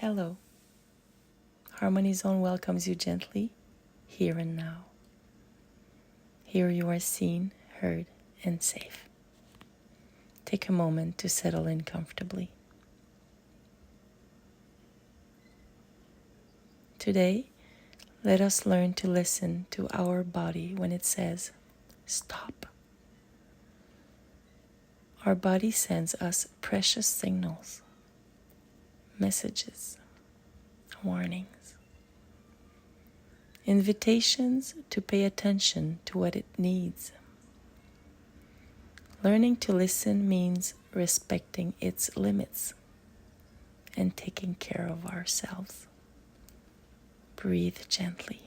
Hello. Harmony Zone welcomes you gently, here and now. Here you are seen, heard, and safe. Take a moment to settle in comfortably. Today, let us learn to listen to our body when it says, stop. Our body sends us precious signals, messages, warnings, invitations to pay attention to what it needs. Learning to listen means respecting its limits and taking care of ourselves. Breathe gently.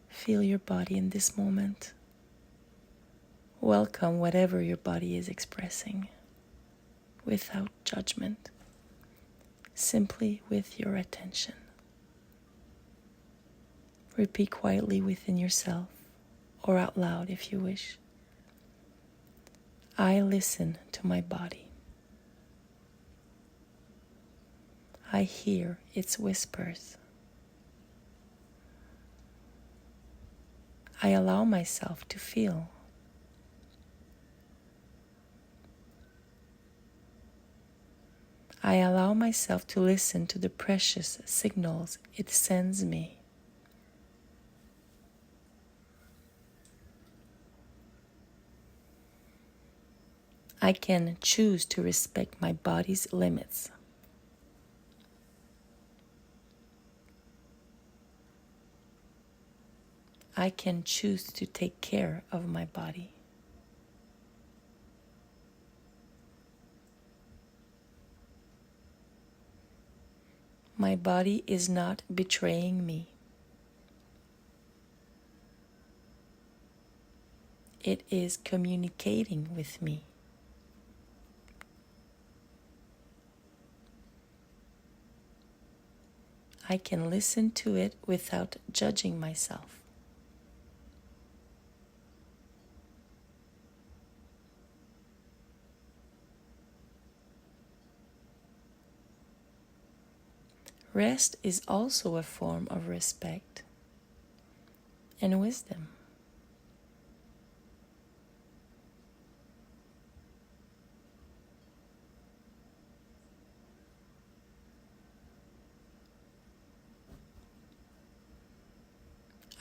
Feel your body in this moment. Welcome whatever your body is expressing, without judgment, simply with your attention. Repeat quietly within yourself, or out loud if you wish. I listen to my body. I hear its whispers. I allow myself to feel. I allow myself to listen to the precious signals it sends me. I can choose to respect my body's limits. I can choose to take care of my body. My body is not betraying me. It is communicating with me. I can listen to it without judging myself. Rest is also a form of respect and wisdom.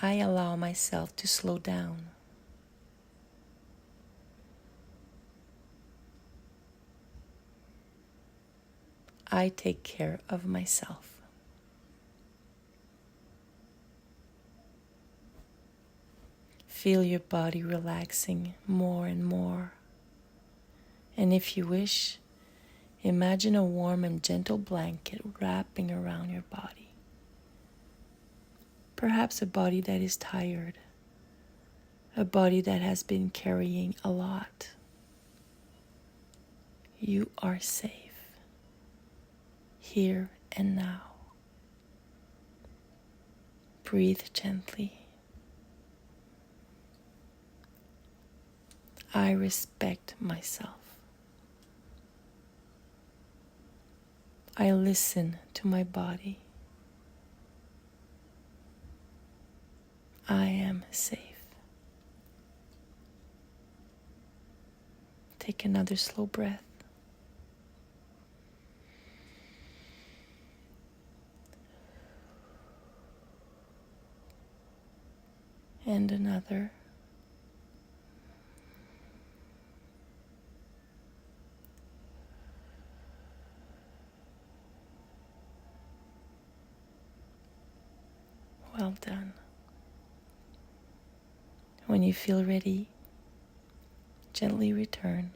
I allow myself to slow down. I take care of myself. Feel your body relaxing more and more. And if you wish, imagine a warm and gentle blanket wrapping around your body. Perhaps a body that is tired, a body that has been carrying a lot. You are safe, here and now. Breathe gently. I respect myself. I listen to my body. I am safe. Take another slow breath. And another. Well done. When you feel ready, gently return.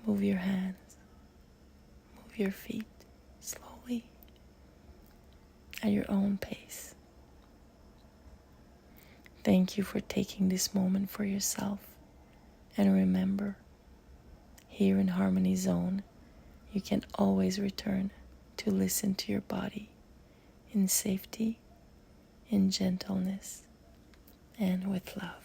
Move your hands, move your feet slowly at your own pace. Thank you for taking this moment for yourself. And remember, here in Harmony Zone, you can always return to listen to your body in safety, in gentleness, and with love.